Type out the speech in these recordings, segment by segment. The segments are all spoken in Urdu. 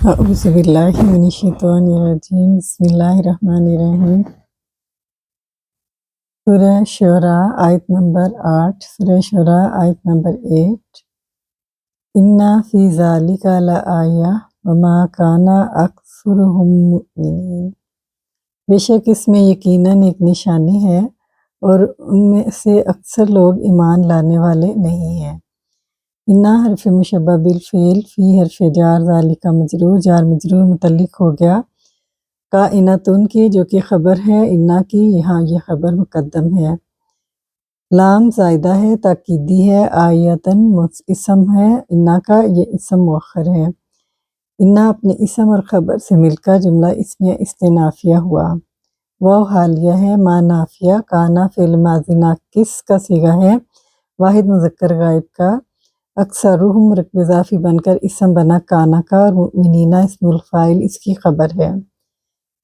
اعوذ باللہ من الشیطان الرجیم، بسم اللہ الرحمن الرحیم۔ سورہ شعراء آیت نمبر 8، سورہ شعراء آیت نمبر 8۔ اِنَّ فِی ذَلِکَ لَآیَةً وَمَا کَانَ أَکْثَرُہُم مُؤْمِنِینَ، بے شک اس میں یقیناً ایک نشانی ہے اور ان میں سے اکثر لوگ ایمان لانے والے نہیں ہیں۔ اِنَّ حرف مشبہ بالفعل، فی حرف جار، ذالک مجرور، جار مجرور متعلق ہو گیا کائنۃ کی، جو کہ خبر ہے اِنَّ کی، یہاں یہ خبر مقدم ہے۔ لام زائدہ ہے، تاکیدی ہے، آیتاً اسم ہے، اِنَّ کا یہ اسم مؤخر ہے۔ اِنَّ اپنے اسم اور خبر سے مل کر جملہ اسمیہ استئنافیہ ہوا۔ واو حالیہ ہے، ما نافیہ، کانا فعل ماضی ناقص کا صیغہ ہے، واحد مذکر غائب کا، اکثرہم مرکب اضافی بن کر اسم بنا کانا کا، اور مؤمنین اسم الفاعل اس کی خبر ہے۔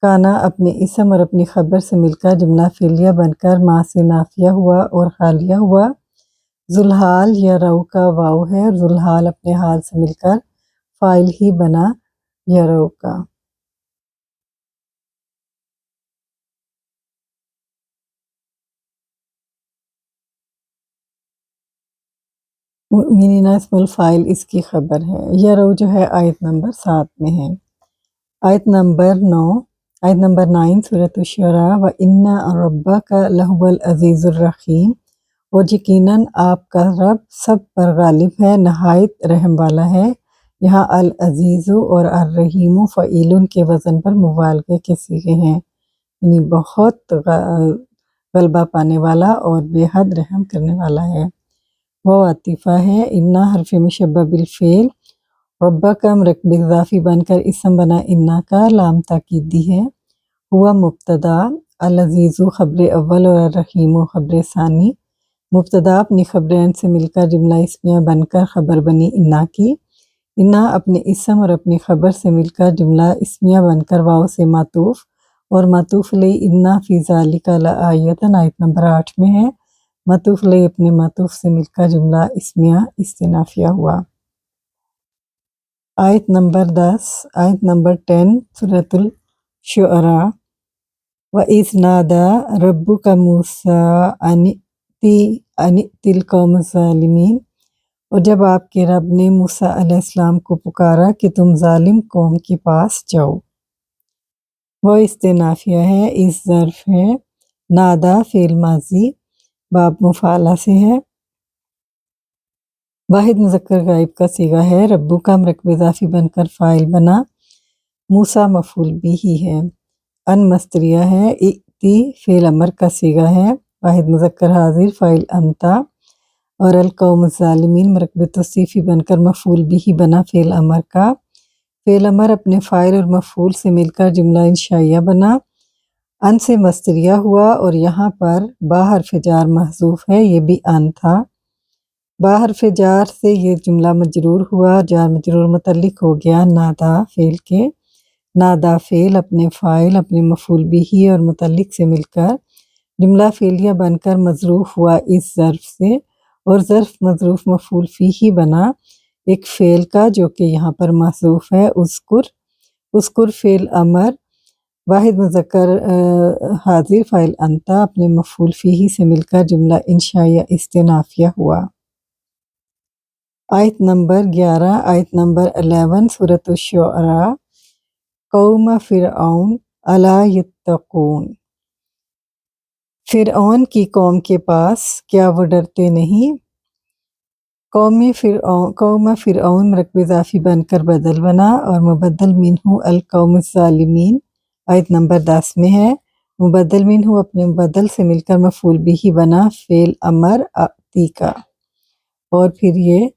کانا اپنے اسم اور اپنی خبر سے مل کر جملہ فعلیہ بن کر ما سے نافیہ ہوا اور حالیہ ہوا۔ ذوالحال یرو کا واو ہے، اور ذوالحال اپنے حال سے مل کر فاعل ہی بنا یرو کا۔ مؤمنین اسم الفاعل اس کی خبر ہے۔ یرو جو ہے آیت نمبر 7 میں ہے۔ آیت نمبر 9، آیت نمبر 9 سورۃ الشعراء۔ وَإِنَّ رَبَّكَ لَهُوَ الْعَزِيزُ الرَّحِيمُ، اور یقیناً آپ کا رب سب پر غالب ہے، نہایت رحم والا ہے۔ یہاں العزیز اور الرحیم فعیل کے وزن پر مبالغے کے صیغے ہیں، یعنی بہت غلبہ پانے والا اور بے حد رحم کرنے والا ہے۔ وہ عاطفہ ہے، اِنَّ حرف مشبہ بالفعل، ربک مرکب اضافی بن کر اسم بنا اِنَّ کا، لام تاکیدی ہے، ہوا مبتدا، العزیز خبر اول اور الرحیم خبر ثانی۔ مبتدا اپنی خبرین سے مل کر جملہ اسمیہ بن کر خبر بنی اِنَّ کی۔ اِنَّ اپنے اسم اور اپنی خبر سے مل کر جملہ اسمیہ بن کر واو سے معطوف اور معطوف علیہ اِنَّ فِی ذَلِکَ لَآیَةً آیت نمبر 8 میں ہے۔ معطوف علیہ اپنے معطوف سے مل کر جملہ اسمیہ استئنافیہ ہوا۔ آیت نمبر 10، آیت نمبر 10 سورۃ الشعراء۔ وَإِذْ نَادَىٰ رَبُّكَ مُوسَىٰ أَنِ ائْتِ الْقَوْمَ الظَّالِمِينَ، اور جب آپ کے رب نے موسیٰ علیہ السلام کو پکارا کہ تم ظالم قوم کے پاس جاؤ۔ وہ استئنافیہ ہے، اس ظرف ہے، نادا فعل ماضی باب مفعلہ سے ہے، واحد مذکر غائب کا صیغہ ہے، ربو کا مرکب اضافی بن کر فاعل بنا، موسیٰ مفعول بھی ہی ہے، ان مصدریہ ہے، ائتی فعل امر کا صیغہ ہے، واحد مذکر حاضر فاعل انتا، اور القوم الظالمین مرکب توصیفی بن کر مفعول بھی ہی بنا فعل امر کا۔ فعل امر اپنے فاعل اور مفعول سے مل کر جملہ انشائیہ بنا، ان سے مصدریہ ہوا، اور یہاں پر با حرف جار محذوف ہے، یہ بھی ان تھا۔ با حرف جار سے یہ جملہ مجرور ہوا، جار مجرور متعلق ہو گیا نادا فعل کے۔ نادا فعل اپنے فاعل، اپنے مفعول بھی اور متعلق سے مل کر جملہ فعلیہ بن کر مظروف ہوا اس ظرف سے، اور ظرف مظروف مفعول فیہ بنا ایک فعل کا جو کہ یہاں پر محذوف ہے، اذکر فعل امر، واحد مذکر حاضر فاعل انتا اپنے مفعول فیہ سے مل کر جملہ انشائیہ استئنافیہ ہوا۔ آیت نمبر 11، آیت نمبر 11 سورۃ الشعراء۔ قوم فرعون الا یتقون، فرعون کی قوم کے پاس کیا وہ ڈرتے نہیں؟ قوم فرعون مرکب اضافی بن کر بدل بنا، اور مبدل منہ القوم الظالمین آیت نمبر 10 میں ہے۔ مبدل منہ اپنے مبدل سے مل کر مفعول بھی ہی بنا فعل امر آتی کا، اور پھر یہ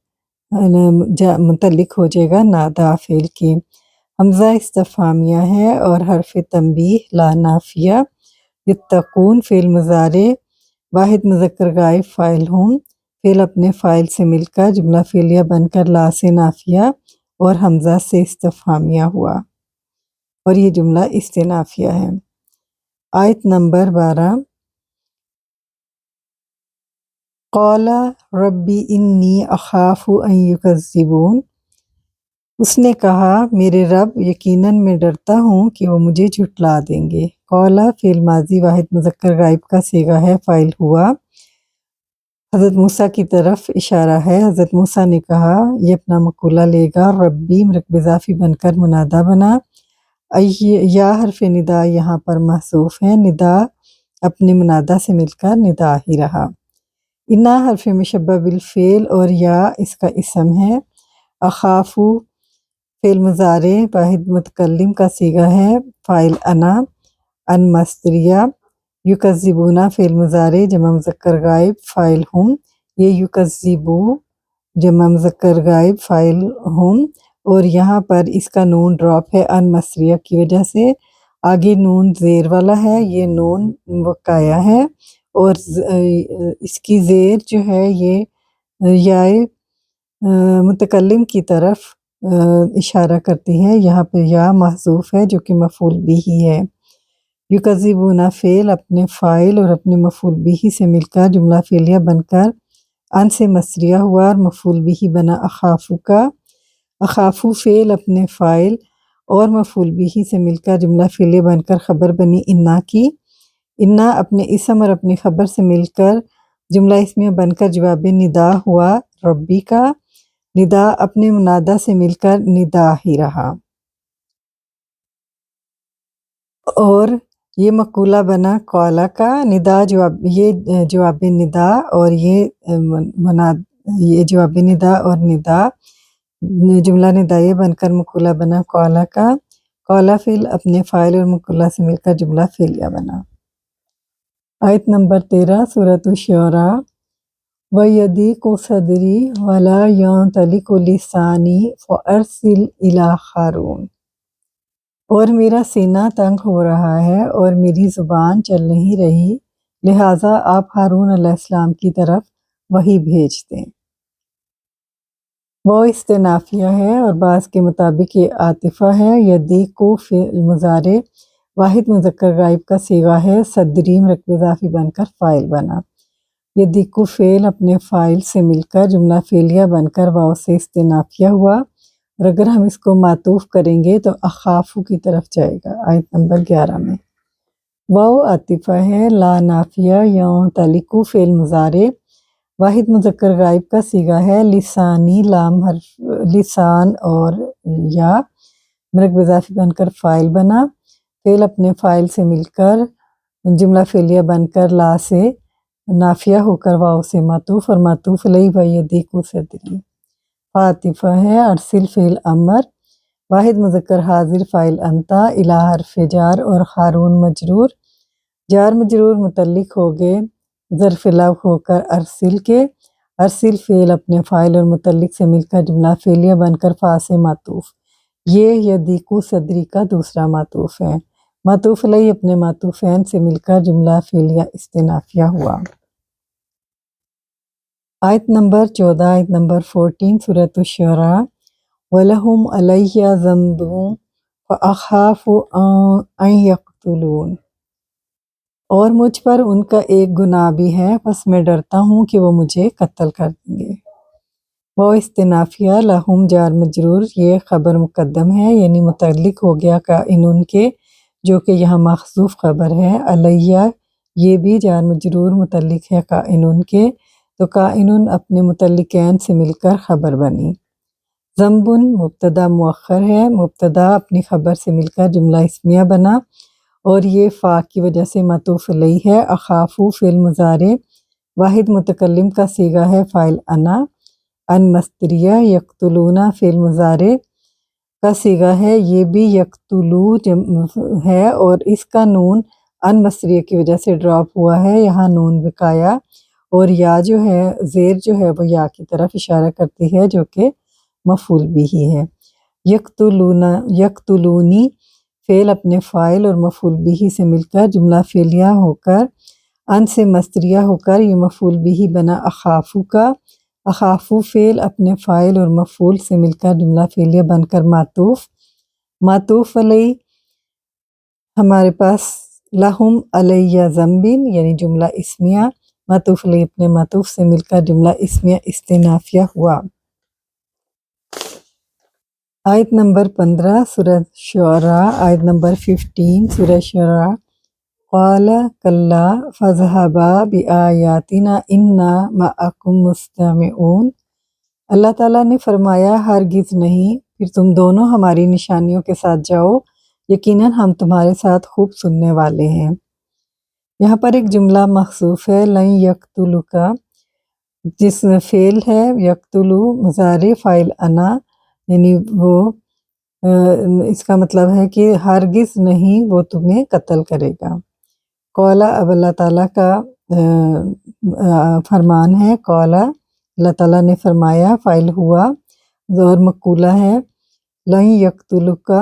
متعلق ہو جائے گا نادا فعل کے۔ حمزہ استفہامیہ ہے اور حرف تنبیہ لا نافیہ۔ یتقون فعل مضارع واحد مذکر غائب فاعل ہوں، فعل اپنے فاعل سے مل کر جملہ فعلیہ بن کر لا سے نافیہ اور حمزہ سے استفہامیہ ہوا، اور یہ جملہ استئنافیہ ہے۔ آیت نمبر 12، قال رب انی اخاف ان یکذبون، اس نے کہا میرے رب یقیناً میں ڈرتا ہوں کہ وہ مجھے جھٹلا دیں گے۔ قولا فعل ماضی واحد مذکر غائب کا صیغہ ہے، فاعل ہوا۔ حضرت موسیٰ کی طرف اشارہ ہے۔ حضرت موسیٰ نے کہا یہ اپنا مقولہ لے گا، ربی مرکب اضافی بن کر منادہ بنا۔ یا حرف ندا یہاں پر محذوف ہے، ندا اپنے منادہ سے مل کر ندا ہی رہا۔ انا حرف مشبہ بالفعل اور یا اس کا اسم ہے۔ اخافو فعل مضارع واحد متکلم کا صیغہ ہے، فاعل انا، ان مصدریہ۔ یکذبون فعل مضارع جمع مذکر غائب، فاعل ہم۔ یہ یکذبو جمع مذکر غائب، فاعل ہم، اور یہاں پر اس کا نون ڈراپ ہے ان مصدریہ کی وجہ سے۔ آگے نون زیر والا ہے، یہ نون وقایا ہے، اور اس کی زیر جو ہے یہ یائے متکلم کی طرف اشارہ کرتی ہے۔ یہاں پہ یا محذوف ہے جو کہ مفعول بھی ہے۔ یکذبون فعل اپنے فاعل اور اپنے مفعول بھی سے مل کر جملہ فعلیہ بن کر ان سے مصدریہ ہوا اور مفعول بھی بنا اخافو کا۔ اخافو فعل اپنے فاعل اور مفعول بھی سے مل کر جملہ فعلیہ بن کر خبر بنی انا کی۔ انا اپنے اسم اور اپنی خبر سے مل کر جملہ اسمیہ بن کر جواب ندا ہوا ربی کا۔ ندا اپنے منادہ سے مل کر ندا ہی رہا، اور یہ مقولہ بنا قولا کا۔ ندا یہ جواب ندا اور یہ جواب ندا اور ندا جملہ ندائیہ بن کر مقولہ بنا قولا کا۔ قولا فعل اپنے فاعل اور مقولہ سے مل کر جملہ فعلیہ بنا۔ آیت نمبر 13 سورۃ الشعراء۔ وَيَضِيقُ صَدْرِي وَلَا يَنطَلِقُ لِسَانِي فَأَرْسِلْ إِلَىٰ ہارون۔ اور میرا سینہ تنگ ہو رہا ہے اور میری زبان چل نہیں رہی، لہٰذا آپ ہارون علیہ السلام کی طرف وحی بھیج دیں۔ وہ استنافیہ ہے اور بعض کے مطابق یہ عاطفہ ہے۔ یضیق فعل مضارع واحد مذکر غائب کا صیغہ ہے، صدری مرکب اضافی بن کر فاعل بنا۔ یضیق فعل اپنے فاعل سے مل کر جملہ فعلیہ بن کر واو سے استنافیہ ہوا، اور اگر ہم اس کو معطوف کریں گے تو اخافو کی طرف جائے گا۔ آیت نمبر 11 میں واو عاطفہ ہے، لا نافیہ، ينطلق فعل مضارع واحد مذکر غائب کا صیغہ ہے، لسانی لام حرف لسان اور یا مرکب اضافی بن کر فاعل بنا۔ فعل اپنے فاعل سے مل کر جملہ فعلیہ بن کر لا سے نافیہ ہو کر واو سے معطوف، اور معطوف علیہ وَيَضِيقُ صَدْرِي۔ عاطفہ ہے، ارسل فعل امر واحد مذکر حاضر، فاعل انتا، الی حرف جار اور ہارون مجرور۔ جار مجرور متعلق ہو گئے ظرف لو ہو کر ارسل کے۔ ارسل فعل اپنے فاعل اور متعلق سے مل کر جملہ فعلیہ بن کر فا سے معطوف، یہ یضیق صدری کا دوسرا معطوف ہے۔ معطوف علیہ اپنے معطوفین سے مل کر جملہ فعلیہ استنافیہ ہوا۔ آیت نمبر 14 آیت نمبر 14 سورۃ الشعراء۔ وَلَهُمْ عَلَيَّ ذَنْبٌ فَأَخَافُ أَنْ يَقْتُلُونِ۔ اور مجھ پر ان کا ایک گناہ بھی ہے، پس میں ڈرتا ہوں کہ وہ مجھے قتل کر دیں گے۔ وہ استنافیہ لہم جار مجرور، یہ خبر مقدم ہے یعنی متعلق ہو گیا کائنن کے، جو کہ یہاں محذوف خبر ہے۔ علیہ یہ بھی جار مجرور متعلق ہے کائنن کے، تو کائنن اپنے متعلقین سے مل کر خبر بنی۔ ذنبن مبتدا مؤخر ہے، مبتدا اپنی خبر سے مل کر جملہ اسمیہ بنا، اور یہ فا کی وجہ سے معطوف علیہ ہے۔ اخافو فعل مضارع واحد متکلم کا صیغہ ہے، فاعل انا، ان مصدریہ۔ یقتلون فعل مضارع کا صیغہ ہے، یہ بھی یقتلو ہے، اور اس کا نون ان مصدریہ کی وجہ سے ڈراپ ہوا ہے، یہاں نون وقایا، اور یا جو ہے زیر جو ہے وہ یا کی طرف اشارہ کرتی ہے جو کہ مفعول بھی ہے۔ یقتلونی فعل اپنے فاعل اور مفعول بھی سے مل کر جملہ فعلیہ ہو کر ان سے مصدریہ ہو کر یہ مفعول بھی بنا اخافو کا۔ اخافو فعل اپنے فاعل اور مفعول سے مل کر جملہ فعلیہ بن کر معطوف۔ معطوف علیہ ہمارے پاس لہم علیہ ذنبن یعنی جملہ اسمیہ، معطوف علیہ اپنے معطوف سے مل کر جملہ اسمیہ استنافیہ ہوا۔ آیت نمبر 15 سورہ شعراء، آیت نمبر 15 سورہ شعراء۔ قال کلا فاذهبا بآیاتنا انا معکم مستمعون۔ اللہ تعالیٰ نے فرمایا ہرگز نہیں، پھر تم دونوں ہماری نشانیوں کے ساتھ جاؤ، یقیناً ہم تمہارے ساتھ خوب سننے والے ہیں۔ یہاں پر ایک جملہ محذوف ہے، لن یقتلوک، جس میں فعل ہے یقتلو، مضارع فاعل انا، یعنی وہ اس کا مطلب ہے کہ ہرگز نہیں وہ تمہیں قتل کرے گا۔ قولا، اب اللہ تعالیٰ کا فرمان ہے، قولا اللہ تعالیٰ نے فرمایا، فاعل ہوا اور مقولہ ہے، لن یقتلوک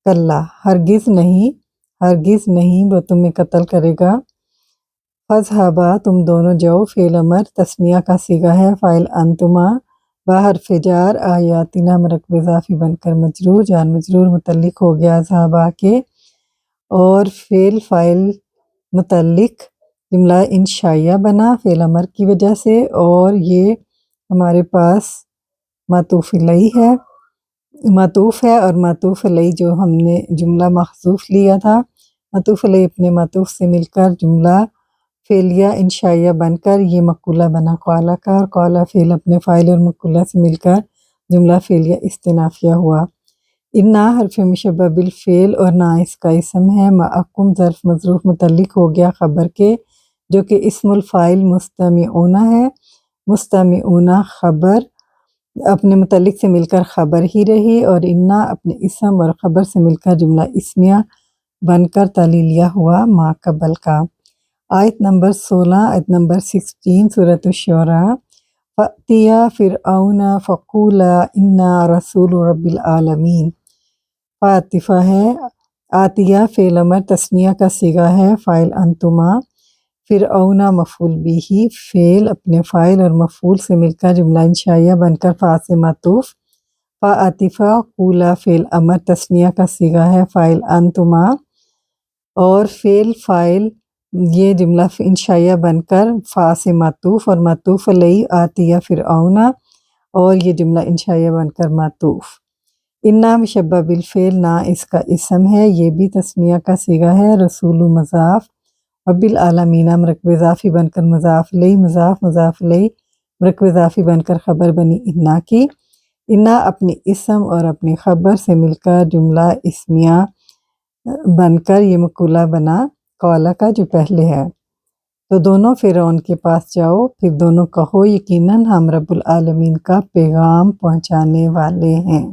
کلا، ہرگز نہیں وہ تمہیں قتل کرے گا۔ فاذهبا، تم دونوں جاؤ، فعل امر تثنیہ کا صیغہ ہے، فاعل انتما، بحرف جار، آیاتنا مرکب اضافی بن کر مجرور، جان مجرور متعلق ہو گیا ذهبا کے، اور فعل فاعل متعلق جملہ انشائیہ بنا فعل امر کی وجہ سے، اور یہ ہمارے پاس معطوف علیہ ہے، معطوف ہے، اور معطوف علیہ جو ہم نے جملہ محذوف لیا تھا، معطوف علیہ اپنے معطوف سے مل کر جملہ فعلیہ انشائیہ بن کر یہ مقولہ بنا قولا کا، اور قولا فعل اپنے فاعل اور مقولہ سے مل کر جملہ فعلیہ استنافیہ ہوا۔ انا حرف مشبہ بالفعل اور نا اس کا اسم ہے، معکم ظرف مظروف متعلق ہو گیا خبر کے، جو کہ اسم الفاعل مستمعون ہے۔ مستمعون خبر اپنے متعلق سے مل کر خبر ہی رہی، اور انا اپنے اسم اور خبر سے مل کر جملہ اسمیہ بن کر تعلیلیہ ہوا ما قبل کا۔ آیت نمبر 16، آیت نمبر 16 سورۃ الشعراء۔ فَأْتِيَا فِرْعَوْنَ فَقُولَا إِنَّا رَسُولُ رَبِّ الْعَالَمِينَ۔ فاتفہ ہے، آتیہ فعل امر تثنیہ کا صیغہ ہے، فاعل انتما، فرعون مفعول بھی، فعل اپنے فاعل اور مفعول سے مل کر جملہ انشائیہ بن کر فا سے معطوف، فا عاطفہ، قولا فعل امر تثنیہ کا صیغہ ہے، فاعل انتما، اور فعل فاعل یہ جملہ انشائیہ بن کر فا سے معطوف، اور معطوف علیہ آتیہ فرعون، اور یہ جملہ انشائیہ بن کر معطوف۔ انا مشبہ بالفعل، نا اس کا اسم ہے، یہ بھی تثنیہ کا صیغہ ہے، رسول مضاف، رب العالمین مرکب اضافی بن کر مضاف الیہ، مضاف الیہ مرکب اضافی بن کر خبر بنی انا کی۔ انا اپنی اسم اور اپنی خبر سے مل کر جملہ اسمیہ بن کر یہ مقولہ بنا قولا کا جو پہلے ہے۔ تو دونوں فرعون کے پاس جاؤ، پھر دونوں کہو یقیناً ہم رب العالمین کا پیغام پہنچانے والے ہیں۔